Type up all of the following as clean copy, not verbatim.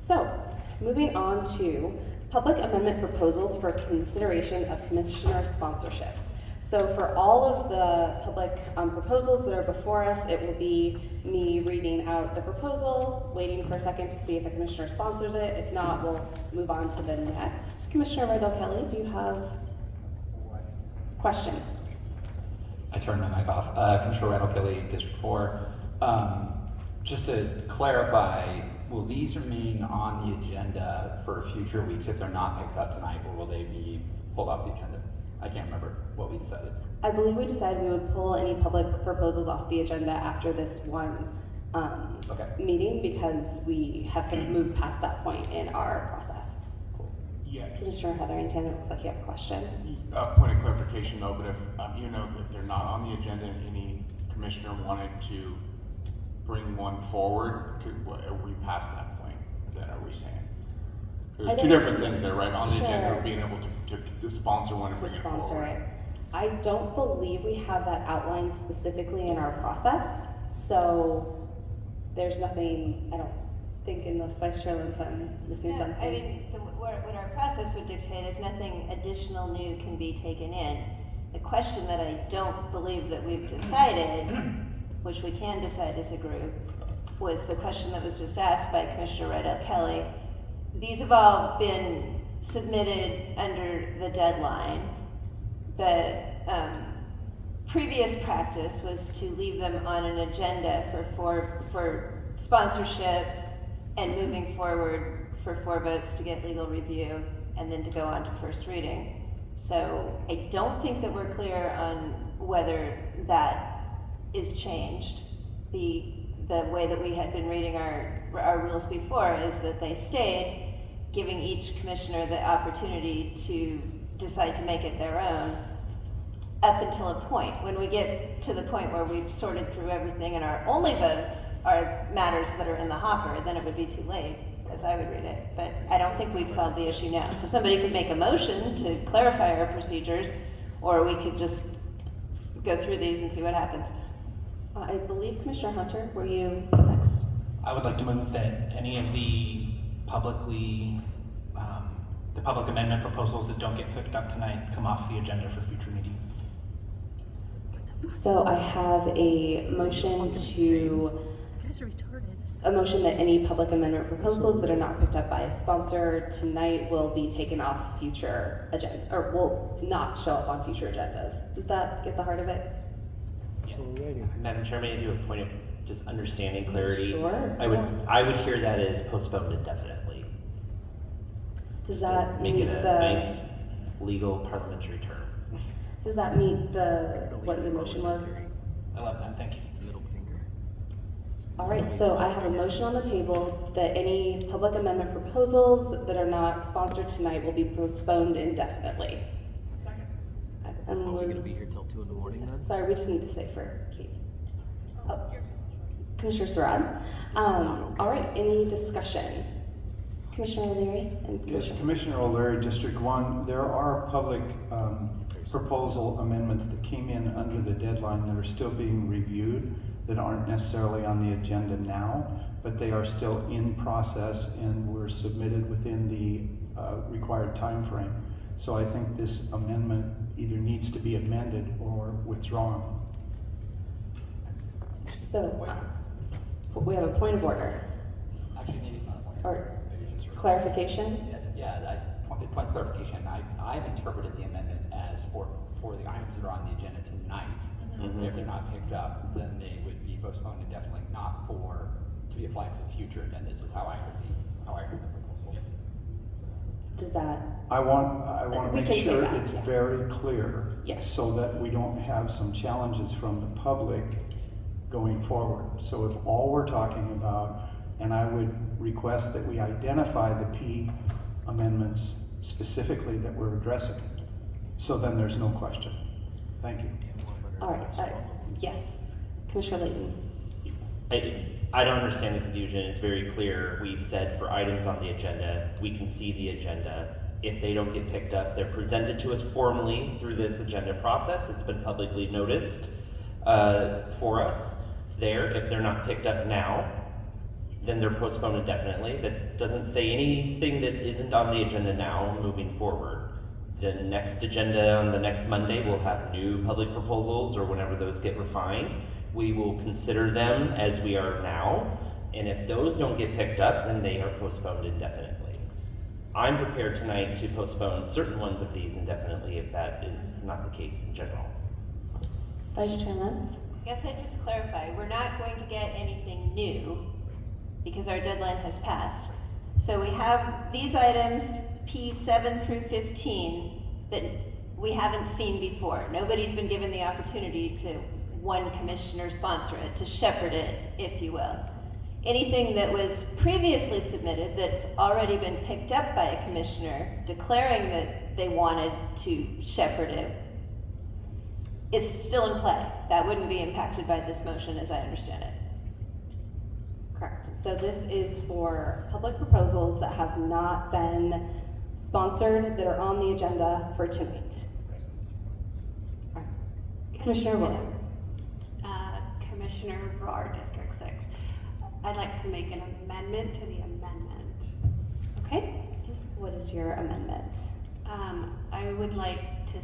So, moving on to public amendment proposals for consideration of commissioner sponsorship. So for all of the public proposals that are before us, it will be me reading out the proposal, waiting for a second to see if a commissioner sponsors it. If not, we'll move on to the next. Commissioner Rydell-Kelly, do you have a question? I turned my mic off. Commissioner Rydell-Kelly, District 4. Just to clarify, will these remain on the agenda for future weeks if they're not picked up tonight, or will they be pulled off the agenda? I can't remember what we decided. I believe we decided we would pull any public proposals off the agenda after this one meeting, because we have kind of moved past that point in our process. Cool. Yeah. Commissioner Heatherington, it looks like you have a question. Point of clarification though, but if if they're not on the agenda and any commissioner wanted to bring one forward, are we past that point? Then are we saying? There's two different things there, right? On the agenda, being able to sponsor one and bring it forward. I don't believe we have that outlined specifically in our process, so there's nothing, I don't think, unless Vice Chair Lynch, I'm missing something. I mean, what our process would dictate is nothing additional new can be taken in. The question that I don't believe that we've decided, which we can decide as a group, was the question that was just asked by Commissioner Rydell-Kelly. These have all been submitted under the deadline. The previous practice was to leave them on an agenda for sponsorship and moving forward for 4 votes to get legal review and then to go on to first reading. So I don't think that we're clear on whether that is changed. The way that we had been reading our rules before is that they stayed, giving each commissioner the opportunity to decide to make it their own up until a point. When we get to the point where we've sorted through everything and our only votes are matters that are in the hopper, then it would be too late, as I would read it. But I don't think we've solved the issue now. So somebody could make a motion to clarify our procedures, or we could just go through these and see what happens. I believe Commissioner Hunter, were you next? I would like to move that any of the public amendment proposals that don't get picked up tonight come off the agenda for future meetings. So I have a motion that any public amendment proposals that are not picked up by a sponsor tonight will be taken off future agenda, or will not show up on future agendas. Did that get the heart of it? Yes. Madam Chair, may I do a point of just understanding clarity? Sure. I would hear that as postponed indefinitely. Does that make meet it a nice legal parliamentary term? Does that meet what the motion was? I love that, thank you. All right, so I have a motion on the table that any public amendment proposals that are not sponsored tonight will be postponed indefinitely. Second. Are we going to be here till 2 in the morning then? Sorry, we just need to say for Kate. Oh. Commissioner Surratt. All right, any discussion? Commissioner O'Leary and Yes, Commissioner O'Leary, District 1. There are public proposal amendments that came in under the deadline that are still being reviewed, that aren't necessarily on the agenda now, but they are still in process and were submitted within the required time frame. So I think this amendment either needs to be amended or withdrawn. So we have a point of order. Actually, maybe it's not a point of Or order. Maybe it's just clarification? Point of clarification. I've interpreted the amendment as for the items that are on the agenda tonight. Mm-hmm. If they're not picked up, then they would be postponed indefinitely, not to be applied to future agendas. Is how I heard the proposal. Does that? I want to We make can say sure that, it's yeah. very clear, Yes. so that we don't have some challenges from the public going forward. So if all we're talking about, and I would request that we identify the P amendments specifically that we're addressing, so then there's no question. Thank you. All right. Yes, Commissioner Layton. I don't understand the confusion. It's very clear. We've said for items on the agenda, we can see the agenda. If they don't get picked up, they're presented to us formally through this agenda process. It's been publicly noticed for us there. If they're not picked up now, then they're postponed indefinitely. That doesn't say anything that isn't on the agenda now moving forward. The next agenda on the next Monday will have new public proposals, or whenever those get refined. We will consider them as we are now, and if those don't get picked up, then they are postponed indefinitely. I'm prepared tonight to postpone certain ones of these indefinitely if that is not the case in general. Vice Chair Lentz? I guess I'd just clarify, we're not going to get anything new because our deadline has passed. So we have these items, P7 through 15, that we haven't seen before. Nobody's been given the opportunity to one commissioner sponsor it, to shepherd it, if you will. Anything that was previously submitted that's already been picked up by a commissioner declaring that they wanted to shepherd it is still in play. That wouldn't be impacted by this motion as I understand it. Correct. So this is for public proposals that have not been sponsored, that are on the agenda for tonight. All right. Commissioner Rohr. Commissioner Rohr, District 6. I'd like to make an amendment to the amendment. Okay. What is your amendment? I would like to,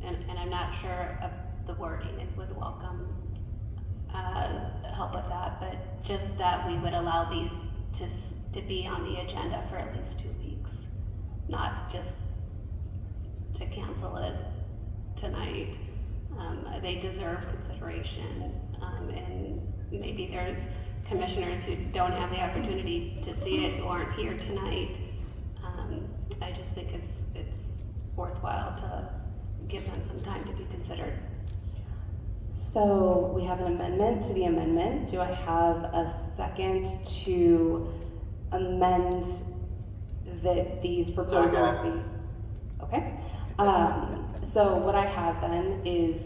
and I'm not sure of the wording, and would welcome help with that, but just that we would allow these to be on the agenda for at least 2 weeks, not just to cancel it tonight. They deserve consideration, and maybe there's commissioners who don't have the opportunity to see it who aren't here tonight. I just think it's worthwhile to give them some time to be considered. So we have an amendment to the amendment. Do I have a second to amend that these proposals be? Okay. So what I have then is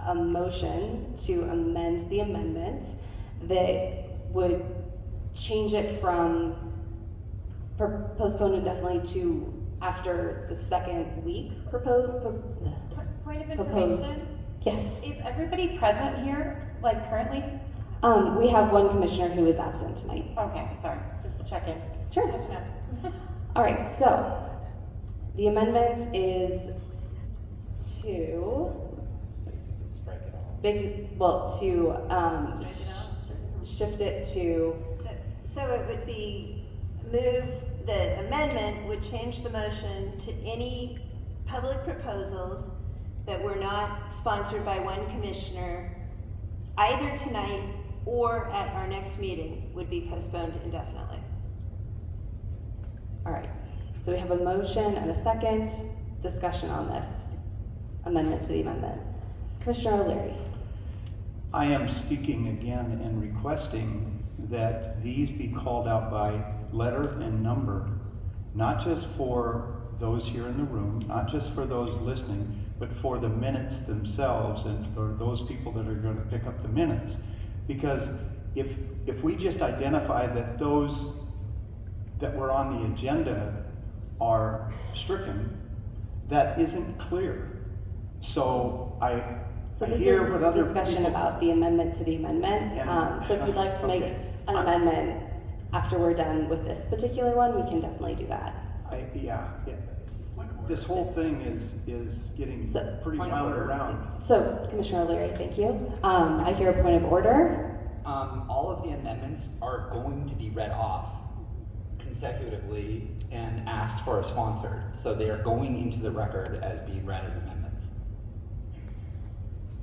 a motion to amend the amendment that would change it from postponed indefinitely to after the second week proposed. Point of Proposed. information, Yes. is everybody present here, like currently? We have one commissioner who is absent tonight. Okay, sorry, just check in. Sure. Catching up. All right, so the amendment is to Strike it all. shift it to, So it would be the amendment would change the motion to any public proposals that were not sponsored by one commissioner, either tonight or at our next meeting, would be postponed indefinitely. all right. So we have a motion and a second discussion on this amendment to the amendment. Commissioner O'Leary. I am speaking again and requesting that these be called out by letter and number, not just for those here in the room, not just for those listening, but for the minutes themselves and for those people that are going to pick up the minutes. Because if we just identify that those that were on the agenda are stricken, that isn't clear. So I This hear is what other discussion people- about the amendment to the amendment. And- So if you'd like to make Okay. an amendment after we're done with this particular one, we can definitely do that. Yeah. This whole thing is getting So- pretty wound around. So Commissioner O'Leary, thank you. I hear a point of order. All of the amendments are going to be read off consecutively and asked for a sponsor. So they are going into the record as being read as amendments.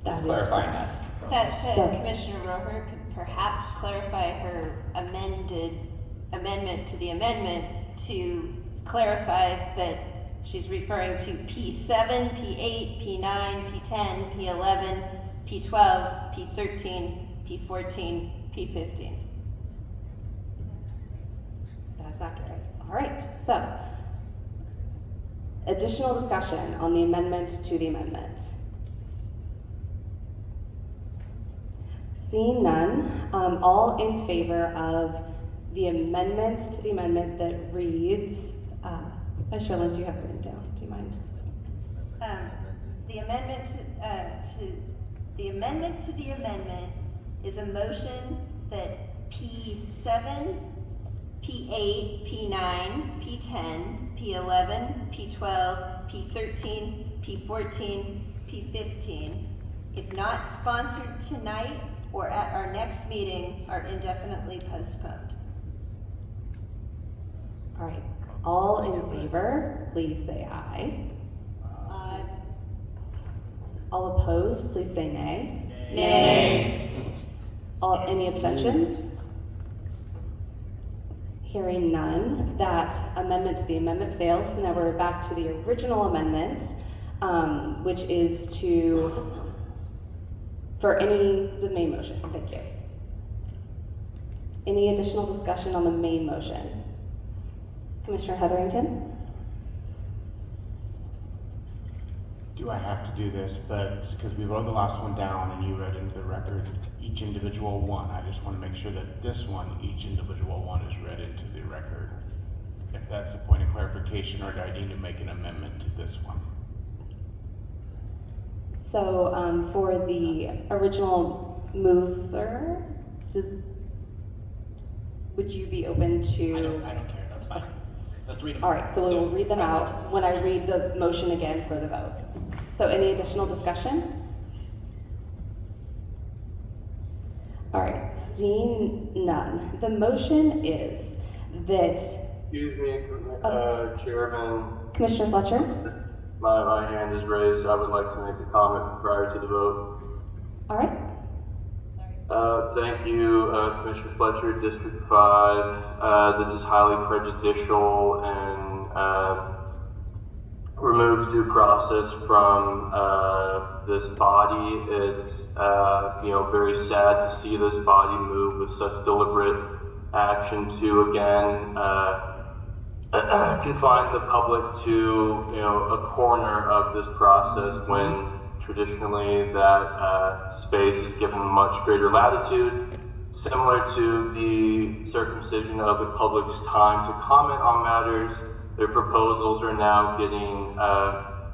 That Just is clarifying correct. this. That said, So- Commissioner Roher could perhaps clarify her amendment to the amendment to clarify that she's referring to P7, P8, P9, P10, P11, P12, P13, P14, P15. That's accurate. All right, so additional discussion on the amendment to the amendment. Seeing none, all in favor of the amendment to the amendment that reads, Vice Chair Lentz, you have it written down, do you mind? The amendment to the amendment is a motion that P7, P8, P9, P10, P11, P12, P13, P14, P15, if not sponsored tonight or at our next meeting, are indefinitely postponed. All right, all in favor, please say aye. Aye. All opposed, please say nay. Nay. Any abstentions? Hearing none, that amendment to the amendment fails, so now we're back to the original amendment, which is the main motion, thank you. Any additional discussion on the main motion? Commissioner Heatherington? Do I have to do this? But because we wrote the last one down and you read into the record each individual one, I just want to make sure that this one, each individual one is read into the record. If that's a point of clarification, or do I need to make an amendment to this one? So for the original mover, would you be open to? I don't care, that's fine. Let's read them. All right, so we will read them out when I read the motion again for the vote. So any additional discussion? All right, seeing none. The motion is that. Excuse me, Chairman. Commissioner Fletcher? My hand is raised. I would like to make a comment prior to the vote. All right. Thank you, Commissioner Fletcher, District 5. This is highly prejudicial and removes due process from this body. It's very sad to see this body move with such deliberate action to again confine the public to a corner of this process when traditionally that space is given much greater latitude, similar to the circumcision of the public's time to comment on matters. Their proposals are now getting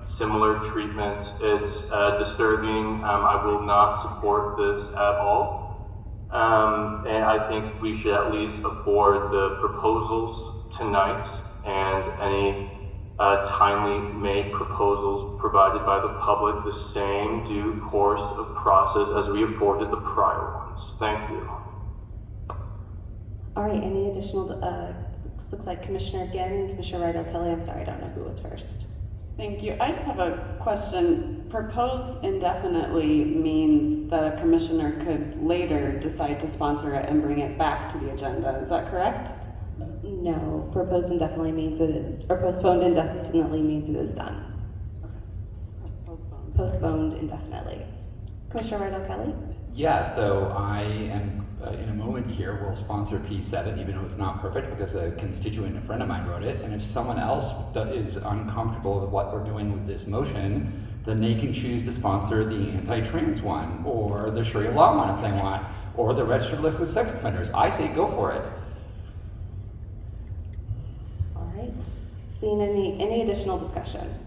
similar treatment. It's disturbing. I will not support this at all. And I think we should at least afford the proposals tonight and any timely made proposals provided by the public the same due course of process as we afforded the prior ones. Thank you. All right, any additional, looks like Commissioner Gann and Commissioner Rydell Kelly. I'm sorry, I don't know who was first. Thank you. I just have a question. Proposed indefinitely means that a commissioner could later decide to sponsor it and bring it back to the agenda. Is that correct? No, proposed indefinitely means it is, or postponed indefinitely means it is done. Okay. Postponed. Postponed indefinitely. Commissioner Rydell Kelly? Yeah, so I am, in a moment here, will sponsor P7, even though it's not perfect, because a constituent, a friend of mine wrote it, and if someone else is uncomfortable with what we're doing with this motion, then they can choose to sponsor the anti-trans one, or the Sharia law one if they want, or the registered list of sex offenders. I say go for it. All right, seeing any additional discussion?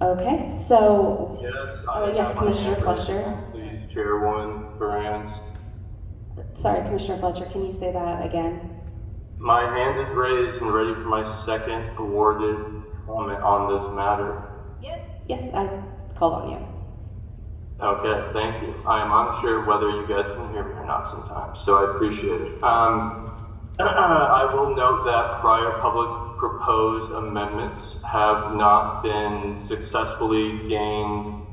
Okay, so. Yes. Yes, Commissioner Fletcher. Please, Chairwoman Barans. Sorry, Commissioner Fletcher, can you say that again? My hand is raised and ready for my second awarded comment on this matter. Yes? Yes, I called on you. Okay, thank you. I am unsure whether you guys can hear me or not sometimes, so I appreciate it. I will note that prior public proposed amendments have not been successfully gained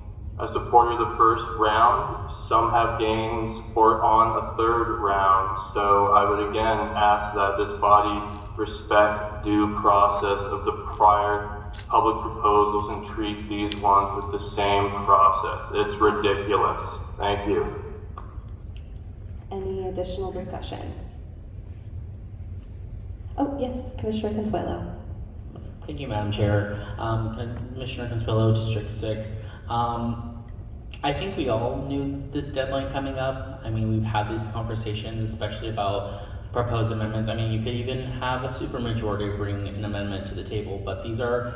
support of the first round. Some have gained support on a third round. So I would again ask that this body respect due process of the prior public proposals and treat these ones with the same process. It's ridiculous. Thank you. Any additional discussion? Oh, yes, Commissioner Consuelo. Thank you, Madam Chair. Commissioner Consuelo, District 6. I think we all knew this deadline coming up. I mean, we've had these conversations, especially about proposed amendments. I mean, you could even have a supermajority bring an amendment to the table, but these are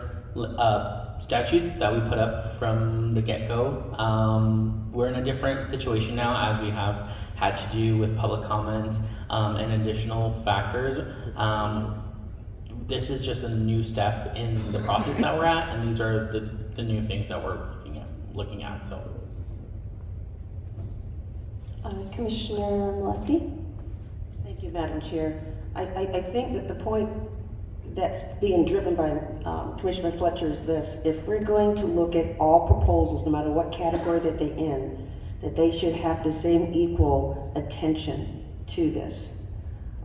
statutes that we put up from the get-go. We're in a different situation now, as we have had to do with public comment, and additional factors. This is just a new step in the process that we're at, and these are the new things that we're looking at, so. Commissioner Molesky? Thank you, Madam Chair. I think that the point that's being driven by Commissioner Fletcher is this: if we're going to look at all proposals, no matter what category that they're in, that they should have the same equal attention to this.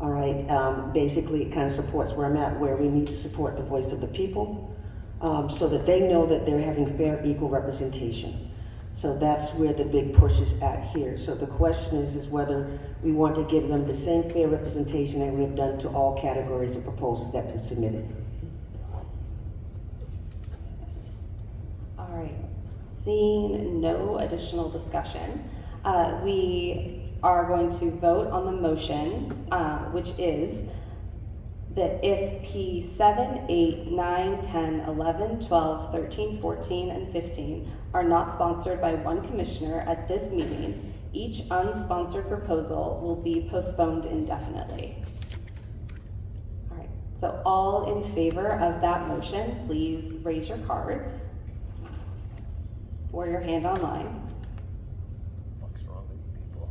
All right, basically it kind of supports where I'm at, where we need to support the voice of the people, so that they know that they're having fair, equal representation. So that's where the big push is at here. So the question is whether we want to give them the same fair representation that we have done to all categories of proposals that have been submitted. All right, seeing no additional discussion, we are going to vote on the motion, which is that if P7, 8, 9, 10, 11, 12, 13, 14, and 15 are not sponsored by one commissioner at this meeting, each unsponsored proposal will be postponed indefinitely. All right, so all in favor of that motion, please raise your cards or your hand online. What's wrong with you people?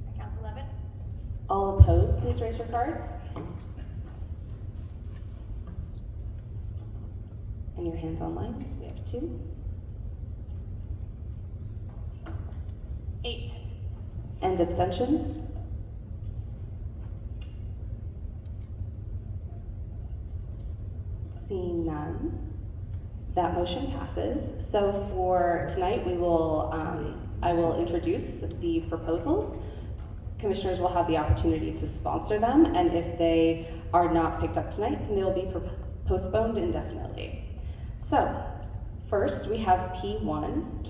I count 11. All opposed, please raise your cards. And your hands online. We have 2. 8. And abstentions? Seeing none, that motion passes. So for tonight, we will, I will introduce the proposals. Commissioners will have the opportunity to sponsor them, and if they are not picked up tonight, then they will be postponed indefinitely. So first, we have P1.